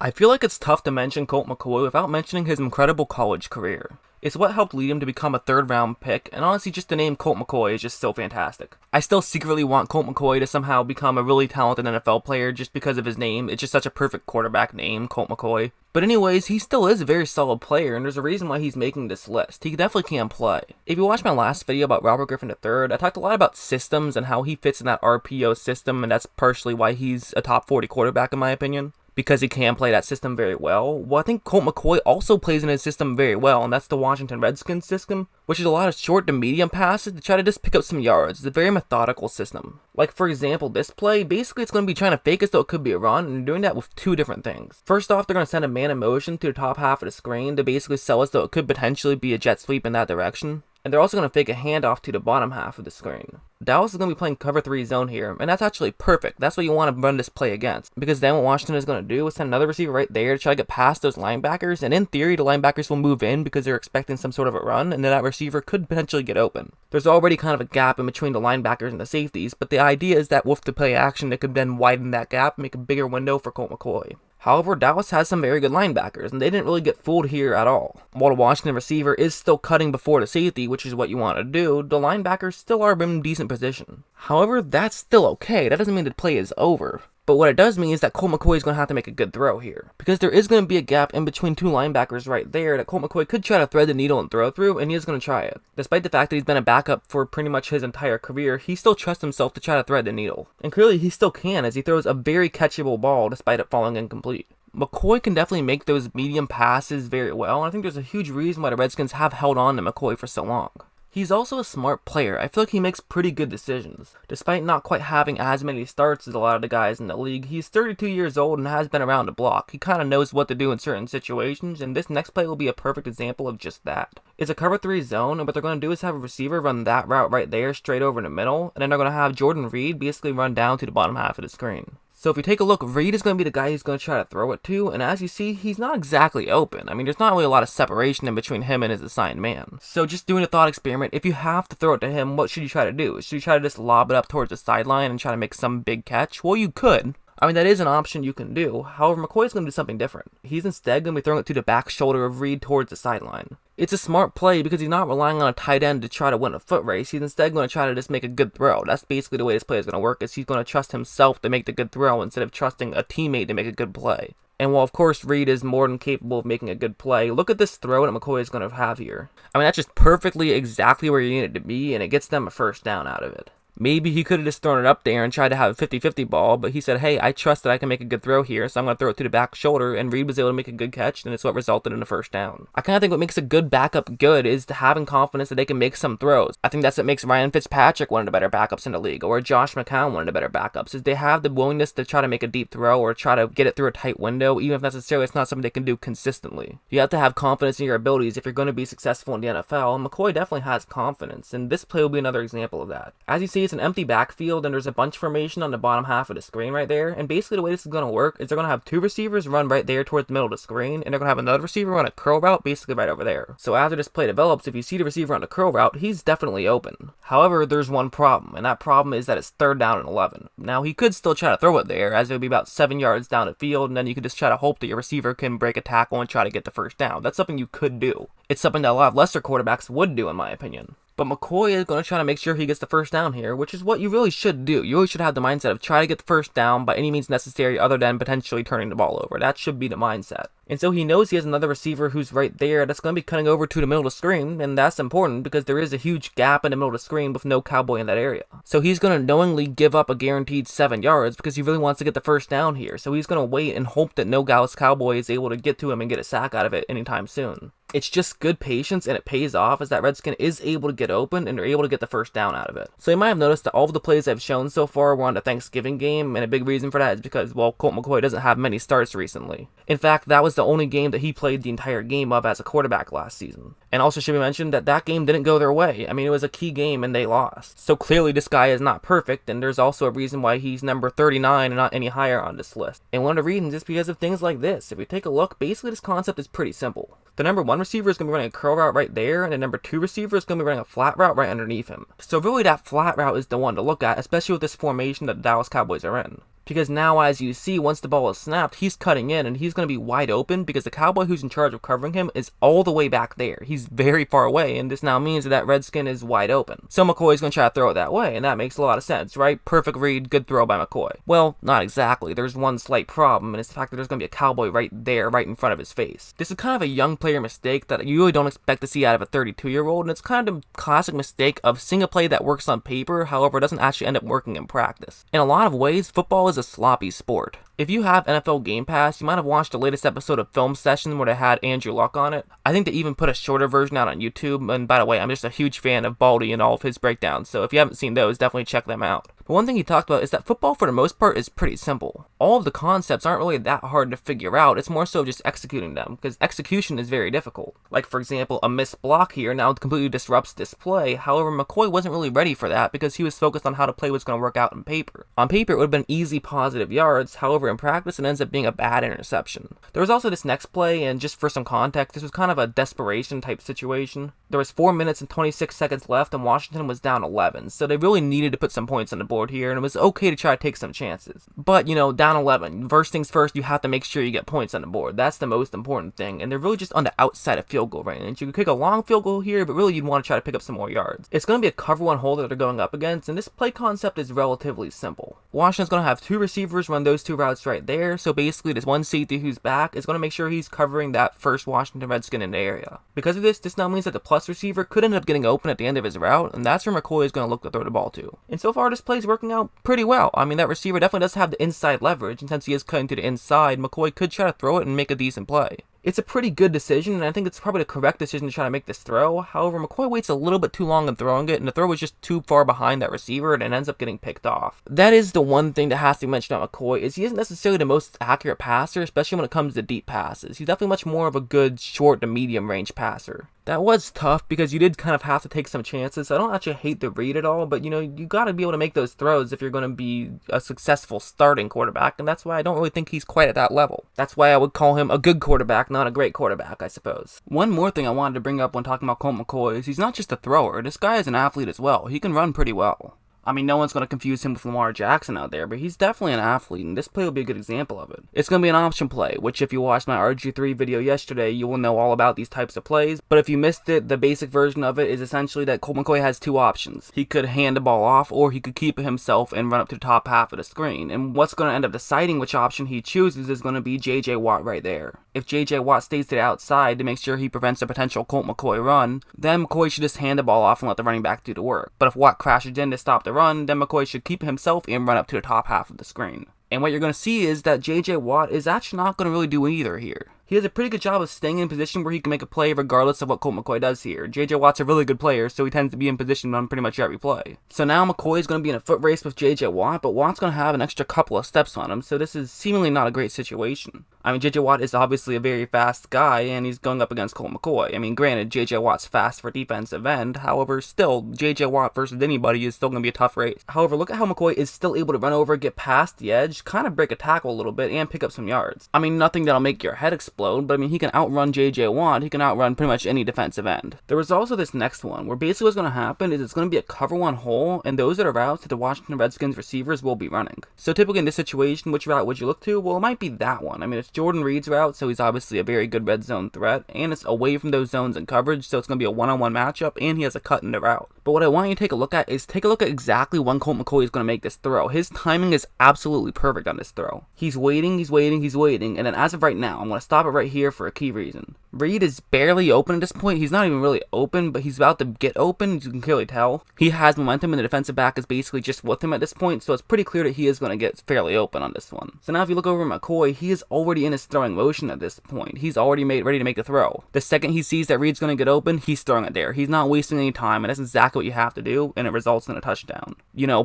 I feel like it's tough to mention Colt McCoy without mentioning his incredible college career. It's what helped lead him to become a third round pick, and honestly just the name Colt McCoy is just so fantastic. I still secretly want Colt McCoy to somehow become a really talented NFL player just because of his name. It's just such a perfect quarterback name, Colt McCoy. But anyways, he still is a very solid player, and there's a reason why he's making this list. He definitely can play. If you watched my last video about Robert Griffin III, I talked a lot about systems and how he fits in that RPO system, and that's partially why he's a top 40 quarterback in my opinion, because he can play that system very well. Well, I think Colt McCoy also plays in his system very well, and that's the Washington Redskins system, which is a lot of short to medium passes to try to just pick up some yards. It's a very methodical system. Like, for example, this play, basically it's going to be trying to fake as though it could be a run, and doing that with two different things. First off, they're going to send a man in motion to the top half of the screen to basically sell as though it could potentially be a jet sweep in that direction. And they're also going to fake a handoff to the bottom half of the screen. Dallas is going to be playing cover 3 zone here, and that's actually perfect. That's what you want to run this play against. Because then what Washington is going to do is send another receiver right there to try to get past those linebackers, and in theory the linebackers will move in because they're expecting some sort of a run, and then that receiver could potentially get open. There's already kind of a gap in between the linebackers and the safeties, but the idea is that with the play action, it could then widen that gap and make a bigger window for Colt McCoy. However, Dallas has some very good linebackers, and they didn't really get fooled here at all. While the Washington receiver is still cutting before the safety, which is what you want to do, the linebackers still are in decent position. However, that's still okay. That doesn't mean the play is over. But what it does mean is that Colt McCoy is going to have to make a good throw here, because there is going to be a gap in between two linebackers right there that Colt McCoy could try to thread the needle and throw through, and he is going to try it. Despite the fact that he's been a backup for pretty much his entire career, he still trusts himself to try to thread the needle. And clearly he still can, as he throws a very catchable ball despite it falling incomplete. McCoy can definitely make those medium passes very well, and I think there's a huge reason why the Redskins have held on to McCoy for so long. He's also a smart player. I feel like he makes pretty good decisions. Despite not quite having as many starts as a lot of the guys in the league, he's 32 years old and has been around the block. He kind of knows what to do in certain situations, and this next play will be a perfect example of just that. It's a cover 3 zone, and what they're going to do is have a receiver run that route right there straight over in the middle, and then they're going to have Jordan Reed basically run down to the bottom half of the screen. So if you take a look, Reed is going to be the guy who's going to try to throw it to, and as you see, he's not exactly open. I mean, there's not really a lot of separation in between him and his assigned man. So just doing a thought experiment, if you have to throw it to him, what should you try to do? Should you try to just lob it up towards the sideline and try to make some big catch? Well, you could. I mean, that is an option you can do. However, McCoy's going to do something different. He's instead going to be throwing it to the back shoulder of Reed towards the sideline. It's a smart play because he's not relying on a tight end to try to win a foot race. He's instead going to try to just make a good throw. That's basically the way this play is going to work, is he's going to trust himself to make the good throw instead of trusting a teammate to make a good play. And while of course Reed is more than capable of making a good play, look at this throw that McCoy is going to have here. I mean, that's just perfectly exactly where you need it to be, and it gets them a first down out of it. Maybe he could have just thrown it up there and tried to have a 50-50 ball, but he said, hey, I trust that I can make a good throw here, so I'm going to throw it to the back shoulder, and Reed was able to make a good catch, and it's what resulted in a first down. I kind of think what makes a good backup good is having confidence that they can make some throws. I think that's what makes Ryan Fitzpatrick one of the better backups in the league, or Josh McCown one of the better backups, is they have the willingness to try to make a deep throw or try to get it through a tight window, even if necessarily it's not something they can do consistently. You have to have confidence in your abilities if you're going to be successful in the NFL, and McCoy definitely has confidence, and this play will be another example of that. As you see, it's an empty backfield, and there's a bunch formation on the bottom half of the screen right there, and basically the way this is going to work is they're going to have two receivers run right there towards the middle of the screen, and they're going to have another receiver run a curl route basically right over there. So after this play develops, if you see the receiver on the curl route, he's definitely open. However, there's one problem, and that problem is that it's 3rd down and 11. Now, he could still try to throw it there, as it would be about 7 yards down the field, and then you could just try to hope that your receiver can break a tackle and try to get the first down. That's something you could do. It's something that a lot of lesser quarterbacks would do, in my opinion. But McCoy is going to try to make sure he gets the first down here, which is what you really should do. You really should have the mindset of try to get the first down by any means necessary other than potentially turning the ball over. That should be the mindset. And so he knows he has another receiver who's right there that's going to be cutting over to the middle of the screen, and that's important because there is a huge gap in the middle of the screen with no Cowboy in that area. So he's going to knowingly give up a guaranteed 7 yards because he really wants to get the first down here. So he's going to wait and hope that no Dallas Cowboy is able to get to him and get a sack out of it anytime soon. It's just good patience, and it pays off as that Redskin is able to get open and they're able to get the first down out of it. So you might have noticed that all of the plays I've shown so far were on the Thanksgiving game, and a big reason for that is because, well, Colt McCoy doesn't have many starts recently. In fact, that was the only game that he played the entire game of as a quarterback last season. And also should be mentioned that that game didn't go their way. I mean, it was a key game and they lost. So clearly this guy is not perfect, and there's also a reason why he's number 39 and not any higher on this list. And one of the reasons is because of things like this. If we take a look, basically this concept is pretty simple. The number 1 receiver is going to be running a curl route right there, and the number 2 receiver is going to be running a flat route right underneath him. So really that flat route is the one to look at, especially with this formation that the Dallas Cowboys are in. Because now, as you see, once the ball is snapped, he's cutting in and he's going to be wide open because the Cowboy who's in charge of covering him is all the way back there. He's very far away, and this now means that Redskin is wide open. So McCoy's going to try to throw it that way, and that makes a lot of sense, right? Perfect read, good throw by McCoy. Well, not exactly. There's one slight problem, and it's the fact that there's going to be a Cowboy right there, right in front of his face. This is kind of a young player mistake that you really don't expect to see out of a 32-year-old, and it's kind of a classic mistake of seeing a play that works on paper, however, it doesn't actually end up working in practice. In a lot of ways, football is a sloppy sport. If you have NFL Game Pass, you might have watched the latest episode of Film Session where they had Andrew Luck on it. I think they even put a shorter version out on YouTube, and by the way, I'm just a huge fan of Baldy and all of his breakdowns, so if you haven't seen those, definitely check them out. But one thing he talked about is that football, for the most part, is pretty simple. All of the concepts aren't really that hard to figure out, it's more so just executing them, because execution is very difficult. Like, for example, a missed block here now completely disrupts this play, however, McCoy wasn't really ready for that because he was focused on how the play was going to work out on paper. On paper, it would have been easy positive yards, however, in practice, it ends up being a bad interception. There was also this next play, and just for some context, this was kind of a desperation type situation. There was 4 minutes and 26 seconds left, and Washington was down 11, so they really needed to put some points on the board here, and it was okay to try to take some chances. But, down 11, first things first, you have to make sure you get points on the board. That's the most important thing, and they're really just on the outside of field goal range. You could kick a long field goal here, but really you'd want to try to pick up some more yards. It's going to be a cover one hole that they're going up against, and this play concept is relatively simple. Washington's going to have two receivers run those two routes right there, so basically this one safety who's back is going to make sure he's covering that first Washington Redskin in the area. Because of this now means that the plus receiver could end up getting open at the end of his route, and that's where McCoy is going to look to throw the ball to. And so far, this play is working out pretty well. I mean, that receiver definitely does have the inside leverage, and since he is cutting to the inside, McCoy could try to throw it and make a decent play. It's a pretty good decision, and I think it's probably the correct decision to try to make this throw. However, McCoy waits a little bit too long in throwing it, and the throw was just too far behind that receiver, and it ends up getting picked off. That is the one thing that has to be mentioned about McCoy, is he isn't necessarily the most accurate passer, especially when it comes to deep passes. He's definitely much more of a good short to medium range passer. That was tough because you did kind of have to take some chances. I don't actually hate the read at all, but you gotta be able to make those throws if you're going to be a successful starting quarterback, and that's why I don't really think he's quite at that level. That's why I would call him a good quarterback, not a great quarterback, I suppose. One more thing I wanted to bring up when talking about Colt McCoy is he's not just a thrower. This guy is an athlete as well. He can run pretty well. I mean, no one's going to confuse him with Lamar Jackson out there, but he's definitely an athlete, and this play will be a good example of it. It's going to be an option play, which if you watched my RG3 video yesterday, you will know all about these types of plays, but if you missed it, the basic version of it is essentially that Colt McCoy has two options. He could hand the ball off, or he could keep it himself and run up to the top half of the screen, and what's going to end up deciding which option he chooses is going to be J.J. Watt right there. If J.J. Watt stays to the outside to make sure he prevents a potential Colt McCoy run, then McCoy should just hand the ball off and let the running back do the work. But if Watt crashes in to stop the run, then McCoy should keep himself and run up to the top half of the screen. And what you're going to see is that J.J. Watt is actually not going to really do either here. He does a pretty good job of staying in position where he can make a play regardless of what Colt McCoy does here. J.J. Watt's a really good player, so he tends to be in position on pretty much every play. So now McCoy is going to be in a foot race with J.J. Watt, but Watt's going to have an extra couple of steps on him, so this is seemingly not a great situation. I mean, J.J. Watt is obviously a very fast guy, and he's going up against Colt McCoy. I mean, granted, J.J. Watt's fast for defensive end, however, still, J.J. Watt versus anybody is still going to be a tough race. However, look at how McCoy is still able to run over, get past the edge, kind of break a tackle a little bit, and pick up some yards. I mean, nothing that'll make your head explode, but I mean, he can outrun J.J. Watt, he can outrun pretty much any defensive end. There was also this next one, where basically what's going to happen is it's going to be a cover one hole, and those are the routes that the Washington Redskins receivers will be running. So typically in this situation, which route would you look to? Well, it might be that one. I mean, it's Jordan Reed's route, so he's obviously a very good red zone threat, and it's away from those zones and coverage, so it's going to be a one-on-one matchup, and he has a cut in the route. But what I want you to take a look at is take a look at exactly when Colt McCoy is going to make this throw. His timing is absolutely perfect on this throw. He's waiting, and then as of right now, I'm going to stop it right here for a key reason. Reed is barely open at this point. He's not even really open, but he's about to get open, you can clearly tell. He has momentum, and the defensive back is basically just with him at this point, so it's pretty clear that he is going to get fairly open on this one. So now if you look over McCoy, he is already in his throwing motion at this point. He's already ready to make the throw. The second he sees that Reed's going to get open, he's throwing it there. He's not wasting any time, and that's exactly what you have to do, and it results in a touchdown.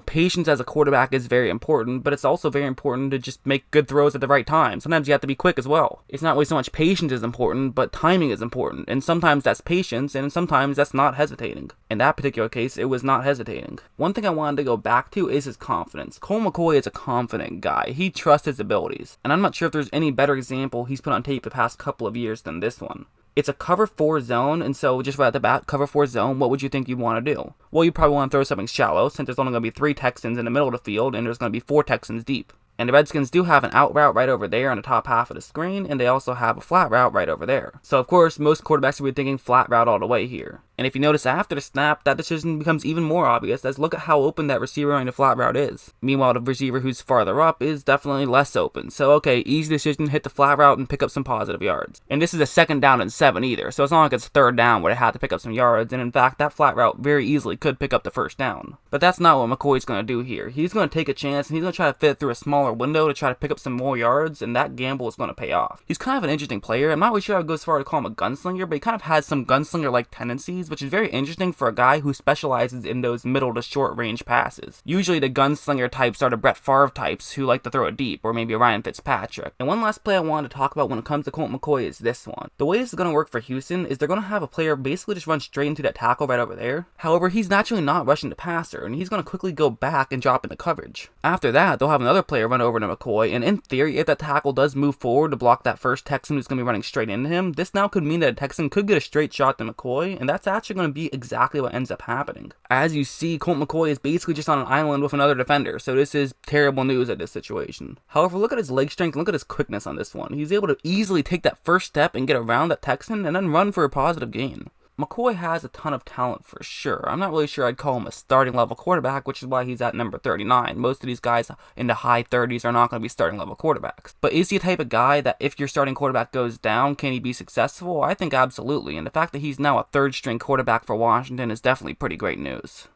Patience as a quarterback is very important, but it's also very important to just make good throws at the right time. Sometimes you have to be quick as well. It's not really so much patience is important, but timing is important, and sometimes that's patience, and sometimes that's not hesitating. In that particular case, it was not hesitating. One thing I wanted to go back to is his confidence. Colt McCoy is a confident guy. He trusts his abilities, and I'm not sure if there's any better example he's put on tape the past couple of years than this one. It's a cover 4 zone, and so just right at the bat, cover 4 zone, what would you think you'd want to do? Well, you probably want to throw something shallow, since there's only going to be 3 Texans in the middle of the field, and there's going to be 4 Texans deep. And the Redskins do have an out route right over there on the top half of the screen, and they also have a flat route right over there. So of course, most quarterbacks will be thinking flat route all the way here. And if you notice after the snap, that decision becomes even more obvious, as look at how open that receiver on the flat route is. Meanwhile, the receiver who's farther up is definitely less open. So okay, easy decision, hit the flat route and pick up some positive yards. And this is a 2nd down and 7 either, so it's not like it's 3rd down where they had to pick up some yards, and in fact, that flat route very easily could pick up the 1st down. But that's not what McCoy's going to do here. He's going to take a chance, and he's going to try to fit through a smaller window to try to pick up some more yards, and that gamble is going to pay off. He's kind of an interesting player. I'm not really sure I would go as far to call him a gunslinger, but he kind of has some gunslinger-like tendencies, which is very interesting for a guy who specializes in those middle to short range passes. Usually the gunslinger types are the Brett Favre types who like to throw it deep, or maybe a Ryan Fitzpatrick. And one last play I wanted to talk about when it comes to Colt McCoy is this one. The way this is going to work for Houston is they're going to have a player basically just run straight into that tackle right over there. However, he's naturally not rushing the passer, and he's going to quickly go back and drop into coverage. After that, they'll have another player run over to McCoy, and in theory, if that tackle does move forward to block that first Texan who's going to be running straight into him, this now could mean that a Texan could get a straight shot to McCoy, and that's actually going to be exactly what ends up happening. As you see, Colt McCoy is basically just on an island with another defender, so this is terrible news at this situation. However, look at his leg strength and look at his quickness on this one. He's able to easily take that first step and get around that Texan and then run for a positive gain. McCoy has a ton of talent for sure. I'm not really sure I'd call him a starting level quarterback, which is why he's at number 39. Most of these guys in the high 30s are not going to be starting level quarterbacks. But is he a type of guy that if your starting quarterback goes down, can he be successful? I think absolutely. And the fact that he's now a 3rd string quarterback for Washington is definitely pretty great news.